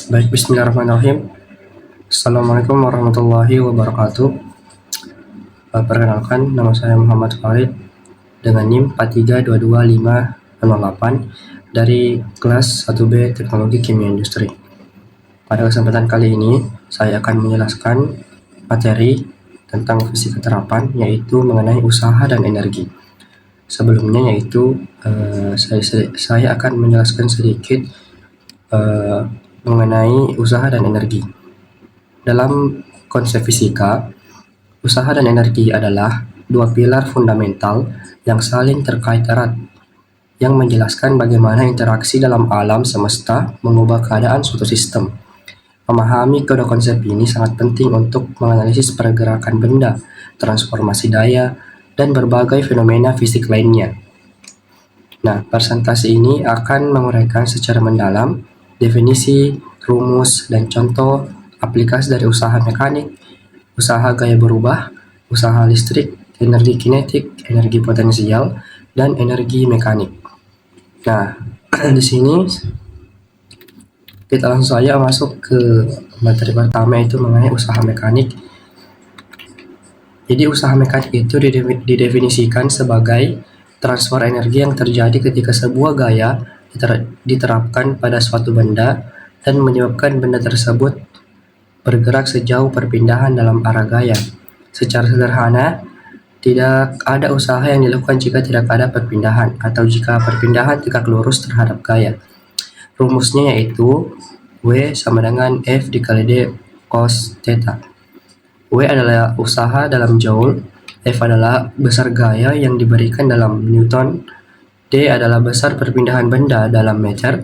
Baik, bismillahirrahmanirrahim. Assalamualaikum warahmatullahi wabarakatuh. Perkenalkan, nama saya Muhammad Farid dengan NIM 4322508 dari kelas 1B Teknologi Kimia Industri. Pada kesempatan kali ini, saya akan menjelaskan materi tentang fisika terapan, yaitu mengenai usaha dan energi. Sebelumnya, saya akan menjelaskan sedikit mengenai usaha dan energi. Dalam konsep fisika, usaha dan energi adalah dua pilar fundamental yang saling terkait erat, yang menjelaskan bagaimana interaksi dalam alam semesta mengubah keadaan suatu sistem. Memahami kedua konsep ini sangat penting untuk menganalisis pergerakan benda, transformasi daya, dan berbagai fenomena fisik lainnya. Nah, presentasi ini akan menguraikan secara mendalam definisi, rumus, dan contoh aplikasi dari usaha mekanik, usaha gaya berubah, usaha listrik, energi kinetik, energi potensial, dan energi mekanik. Nah, di sini kita langsung saja masuk ke materi pertama, yaitu mengenai usaha mekanik. Jadi usaha mekanik itu didefinisikan sebagai transfer energi yang terjadi ketika sebuah gaya diterapkan pada suatu benda dan menyebabkan benda tersebut bergerak sejauh perpindahan dalam arah gaya. Secara sederhana, tidak ada usaha yang dilakukan jika tidak ada perpindahan, atau jika perpindahan tegak lurus terhadap gaya. Rumusnya yaitu W sama dengan F dikali D cos theta. W adalah usaha dalam joule, F adalah besar gaya yang diberikan dalam Newton, D adalah besar perpindahan benda dalam meter,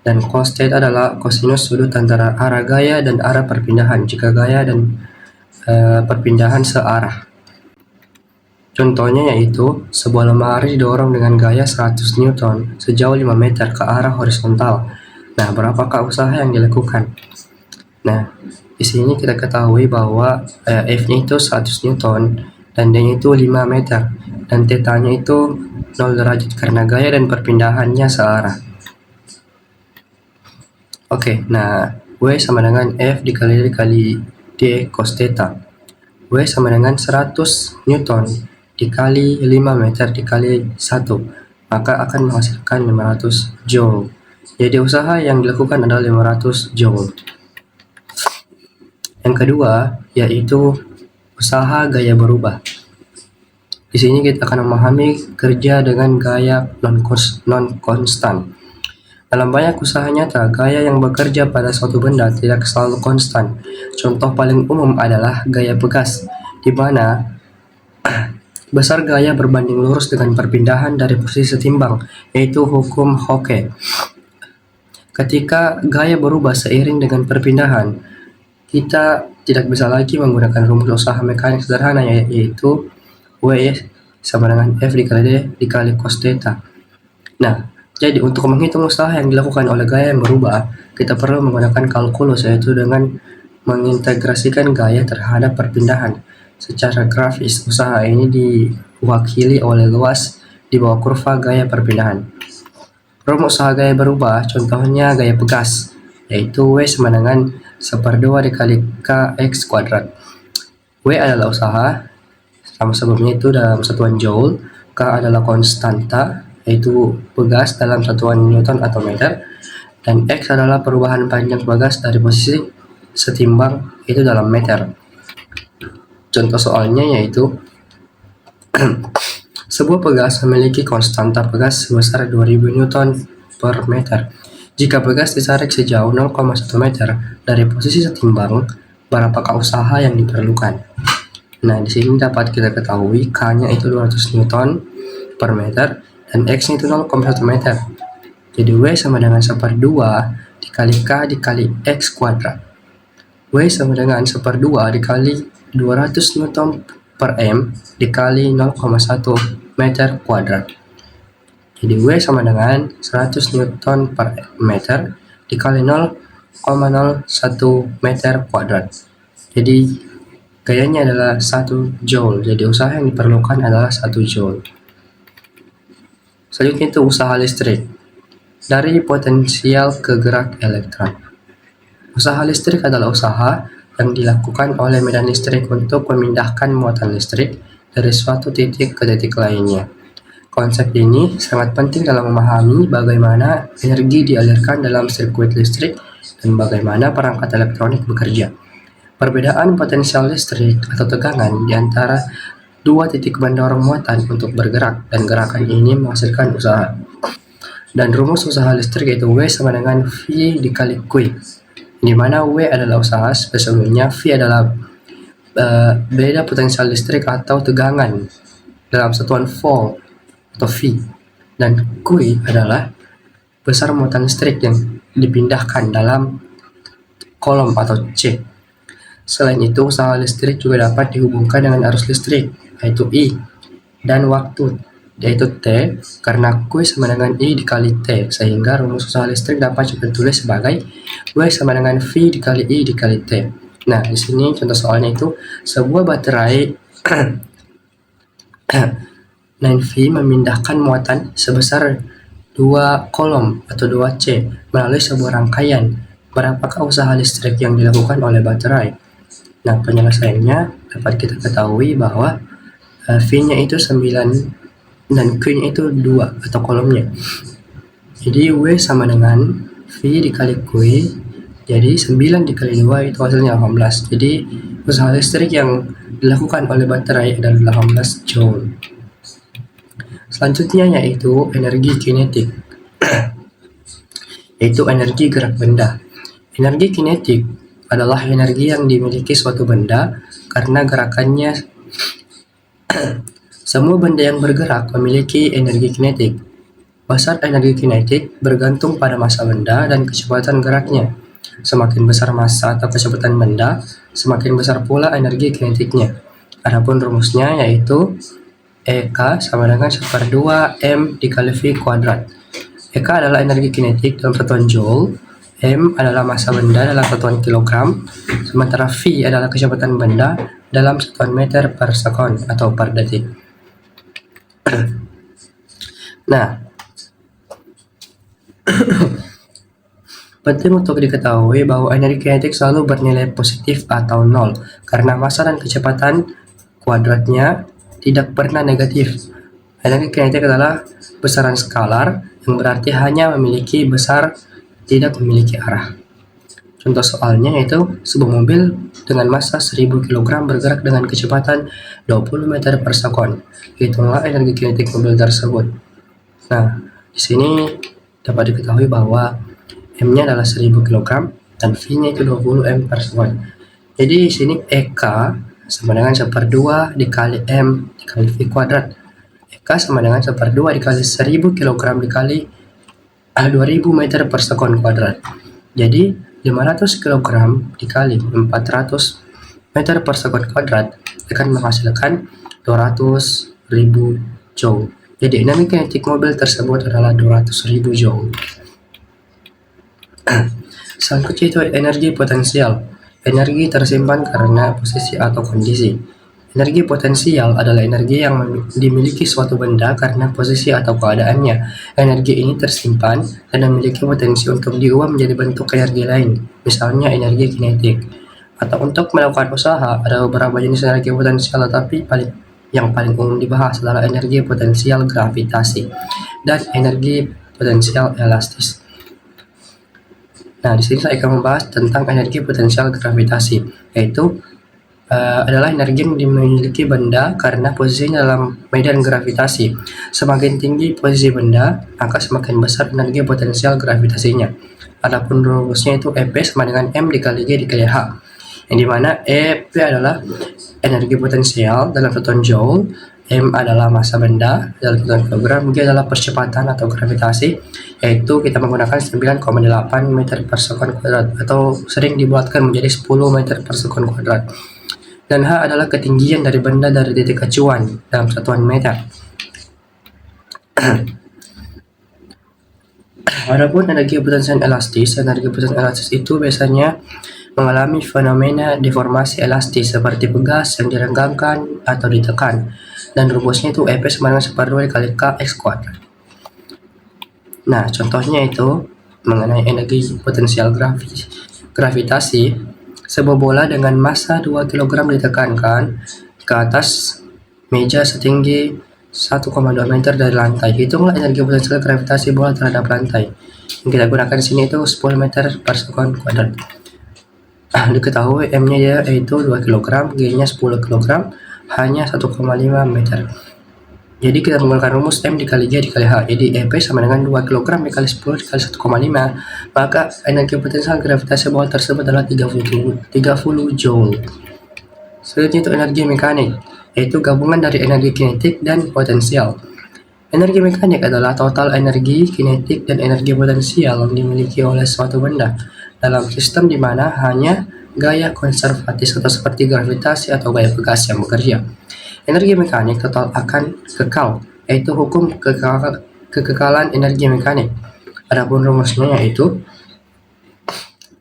dan cos theta adalah kosinus sudut antara arah gaya dan arah perpindahan jika gaya dan perpindahan searah. Contohnya yaitu sebuah lemari didorong dengan gaya 100 Newton sejauh 5 meter ke arah horizontal. Nah, berapakah usaha yang dilakukan? Nah, di sini kita ketahui bahwa F-nya itu 100 Newton dan D-nya itu 5 meter dan theta-nya itu 0 derajat karena gaya dan perpindahannya searah. Oke, nah W sama dengan F dikali D cos theta. W sama dengan 100 Newton dikali 5 meter dikali 1, maka akan menghasilkan 500 Joule. Jadi usaha yang dilakukan adalah 500 Joule. Yang kedua, yaitu usaha gaya berubah. Di sini kita akan memahami kerja dengan gaya non-konstan. Dalam banyak usaha nyata, gaya yang bekerja pada suatu benda tidak selalu konstan. Contoh paling umum adalah gaya pegas, di mana besar gaya berbanding lurus dengan perpindahan dari posisi setimbang, yaitu hukum Hooke. Ketika gaya berubah seiring dengan perpindahan, kita tidak bisa lagi menggunakan rumus usaha mekanik sederhana, yaitu W sama dengan F dikali D dikali cos theta. Nah, jadi untuk menghitung usaha yang dilakukan oleh gaya yang berubah, kita perlu menggunakan kalkulus, yaitu dengan mengintegrasikan gaya terhadap perpindahan. Secara grafis, usaha ini diwakili oleh luas di bawah kurva gaya perpindahan. Rumus usaha gaya berubah, contohnya gaya pegas, yaitu W sama dengan 1/2 dikali Kx kuadrat. W adalah usaha, sama sebelumnya itu dalam satuan Joule, K adalah konstanta, yaitu pegas dalam satuan Newton atau meter, dan X adalah perubahan panjang pegas dari posisi setimbang, itu dalam meter. Contoh soalnya yaitu sebuah pegas memiliki konstanta pegas sebesar 2000 Newton per meter. Jika pegas ditarik sejauh 0,1 meter dari posisi setimbang, berapakah usaha yang diperlukan? Nah, di sini dapat kita ketahui K-nya itu 200 Newton per meter dan X-nya itu 0,1 meter. Jadi W sama dengan 1/2 dikali K dikali X kuadrat. W sama dengan 1/2 dikali 200 Newton per M dikali 0,1 meter kuadrat. Jadi W sama dengan 100 Newton per meter dikali 0,01 meter kuadrat. Jadi gayanya adalah 1 Joule. Jadi usaha yang diperlukan adalah 1 Joule. Selanjutnya itu usaha listrik. Dari potensial ke gerak elektron. Usaha listrik adalah usaha yang dilakukan oleh medan listrik untuk memindahkan muatan listrik dari suatu titik ke titik lainnya. Konsep ini sangat penting dalam memahami bagaimana energi dialirkan dalam sirkuit listrik dan bagaimana perangkat elektronik bekerja. Perbedaan potensial listrik atau tegangan di antara dua titik mendorong muatan untuk bergerak, dan gerakan ini menghasilkan usaha. Dan rumus usaha listrik yaitu W sama dengan V dikali Q, di mana W adalah usaha, sesungguhnya V adalah beda potensial listrik atau tegangan dalam satuan volt atau V, dan Q adalah besar muatan listrik yang dipindahkan dalam kolom atau C. Selain itu, usaha listrik juga dapat dihubungkan dengan arus listrik, yaitu I, dan waktu, yaitu T, karena Q sama dengan I dikali T, sehingga rumus usaha listrik dapat ditulis sebagai W sama dengan V dikali I dikali T. Nah, di sini contoh soalnya itu sebuah baterai 9V memindahkan muatan sebesar 2 kolom atau 2C melalui sebuah rangkaian. Berapakah usaha listrik yang dilakukan oleh baterai? Nah, penyelesaiannya dapat kita ketahui bahwa V-nya itu 9 dan Q-nya itu 2 atau kolomnya. Jadi W sama dengan V dikali Q, jadi 9 dikali 2 itu hasilnya 18. Jadi usaha listrik yang dilakukan oleh baterai adalah 18 Joule. Selanjutnya yaitu energi kinetik, yaitu energi gerak benda. Energi kinetik adalah energi yang dimiliki suatu benda karena gerakannya. Semua benda yang bergerak memiliki energi kinetik. Besar energi kinetik bergantung pada massa benda dan kecepatan geraknya. Semakin besar massa atau kecepatan benda, semakin besar pula energi kinetiknya. Adapun rumusnya yaitu EK sama dengan 1/2 M dikali V kuadrat. EK adalah energi kinetik dalam satuan Joule, M adalah massa benda dalam satuan kilogram, sementara V adalah kecepatan benda dalam satuan meter per sekon atau per detik. Nah, penting untuk diketahui bahwa energi kinetik selalu bernilai positif atau nol, karena massa dan kecepatan kuadratnya tidak pernah negatif. Energi kinetik adalah besaran skalar yang berarti hanya memiliki besar, tidak memiliki arah. Contoh soalnya yaitu sebuah mobil dengan massa 1000 kg bergerak dengan kecepatan 20 meter per sekon. Hitunglah energi kinetik mobil tersebut. Nah, di sini dapat diketahui bahwa M-nya adalah 1000 kg dan V-nya itu 20 M per sekon. Jadi di sini EK sama dengan 1/2 dikali M dikali V kuadrat. EK sama dengan 1/2 dikali 1000 kg dikali 2000 meter per sekon kuadrat. Jadi 500 kg dikali 400 meter per sekon kuadrat akan menghasilkan 200.000 Joule. Jadi energi kinetik mobil tersebut adalah 200.000 Joule. Selanjutnya itu energi potensial. Energi tersimpan karena posisi atau kondisi. Energi potensial adalah energi yang dimiliki suatu benda karena posisi atau keadaannya. Energi ini tersimpan dan memiliki potensi untuk diubah menjadi bentuk energi lain, misalnya energi kinetik. Atau untuk melakukan usaha, ada beberapa jenis energi potensial, tetapi yang paling umum dibahas adalah energi potensial gravitasi dan energi potensial elastis. Nah, di sini saya akan membahas tentang energi potensial gravitasi, yaitu adalah energi yang dimiliki benda karena posisinya dalam medan gravitasi. Semakin tinggi posisi benda, maka semakin besar energi potensial gravitasinya. Adapun rumusnya itu EP sama dengan M dikali G dikali H, yang dimana EP adalah energi potensial dalam satuan Joule, M adalah massa benda dalam satuan kilogram, G adalah percepatan atau gravitasi, yaitu kita menggunakan 9,8 meter per sekon kuadrat atau sering dibuatkan menjadi 10 meter per sekon kuadrat. Dan H adalah ketinggian dari benda dari titik acuan dalam satuan meter. Adapun energi potensial elastis itu biasanya mengalami fenomena deformasi elastis seperti pegas yang direnggangkan atau ditekan, dan rumusnya itu EP sama dengan 1/2 dikali Kx kuadrat. Nah, contohnya itu mengenai energi potensial gravitasi, sebuah bola dengan massa 2 kg ditekankan ke atas meja setinggi 1,2 meter dari lantai. Hitunglah energi potensial gravitasi bola terhadap lantai. Yang kita gunakan di sini itu 10 meter per sekon kuadrat. Diketahui M-nya yaitu 2 kg, G-nya 10 kg, H-nya 1,5 meter. Jadi kita menggunakan rumus M dikali G dikali H. Jadi EP sama dengan 2 kg dikali 10 dikali 1,5. Maka energi potensial gravitasi bola tersebut adalah 30 joule. Selanjutnya itu energi mekanik, yaitu gabungan dari energi kinetik dan potensial. Energi mekanik adalah total energi kinetik dan energi potensial yang dimiliki oleh suatu benda dalam sistem di mana hanya gaya konservatis atau seperti gravitasi atau gaya pegas yang bekerja. Energi mekanik total akan kekal, yaitu hukum kekekalan energi mekanik. Adapun rumusnya yaitu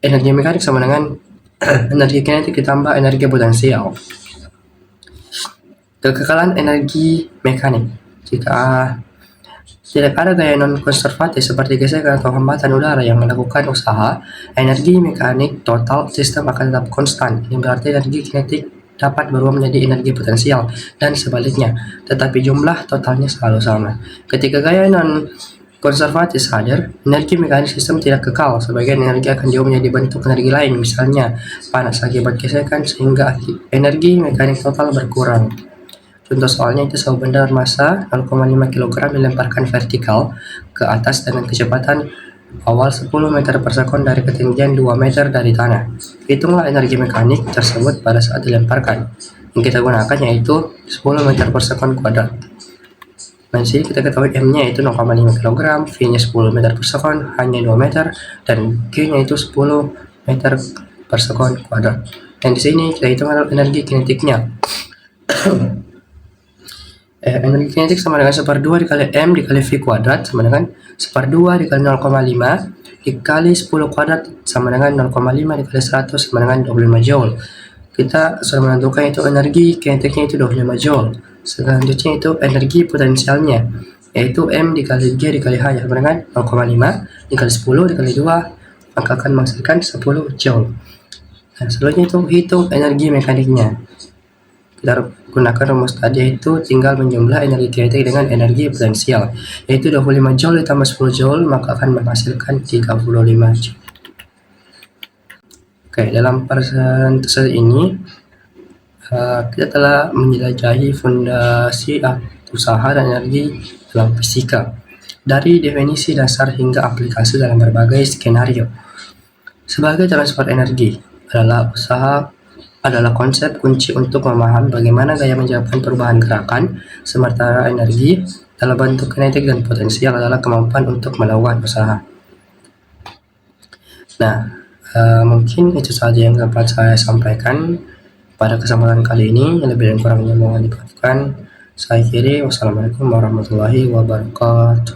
energi mekanik sama dengan energi kinetik ditambah energi potensial. Kekekalan energi mekanik. Jika tidak ada gaya non-konservatif seperti gesekan atau hambatan udara yang melakukan usaha, energi mekanik total sistem akan tetap konstan. Ini berarti energi kinetik dapat berubah menjadi energi potensial dan sebaliknya, tetapi jumlah totalnya selalu sama. Ketika gaya non-konservatif hadir, energi mekanik sistem tidak kekal. Sebagian energi akan diubah menjadi bentuk energi lain, misalnya panas akibat gesekan, sehingga energi mekanik total berkurang. Contoh soalnya itu sebuah benda bermassa 0,5 kg dilemparkan vertikal ke atas dengan kecepatan awal 10 meter per sekon dari ketinggian 2 meter dari tanah. Hitunglah energi mekanik tersebut pada saat dilemparkan. Yang kita gunakan yaitu 10 meter per sekon kuadrat. Nah, di sini kita ketahui M-nya itu 0,5 kg, V-nya 10 meter per sekon, H-nya 2 meter, dan G-nya itu 10 meter per sekon kuadrat. Dan di sini kita hitung energi kinetiknya. Energi kinetik sama dengan 1/2 dikali M dikali V kuadrat sama dengan 1/2 dikali 0,5 dikali 10 kuadrat sama dengan 0,5 dikali 100 sama dengan 25 joule. Kita sudah menentukan itu energi kinetiknya itu 25 joule. Selanjutnya itu energi potensialnya, yaitu M dikali G dikali H sama dengan 0,5 dikali 10 dikali 2 maka akan menghasilkan 10 joule. Nah, selanjutnya itu hitung energi mekaniknya. Kita gunakan rumus tadi, yaitu tinggal menjumlah energi kinetik dengan energi potensial, yaitu 25 joule ditambah 10 joule maka akan menghasilkan 35 joule. Oke, dalam persentase ini kita telah menjelajahi fondasi usaha dan energi dalam fisika, dari definisi dasar hingga aplikasi dalam berbagai skenario. Sebagai transfer energi adalah konsep kunci untuk memahami bagaimana gaya menyebabkan perubahan gerakan, sementara energi dalam bentuk kinetik dan potensial adalah kemampuan untuk melakukan usaha. Nah, mungkin itu saja yang dapat saya sampaikan pada kesempatan kali ini. Yang lebih dan kurangnya mohon dimaafkan. Saya akhiri, wassalamualaikum warahmatullahi wabarakatuh.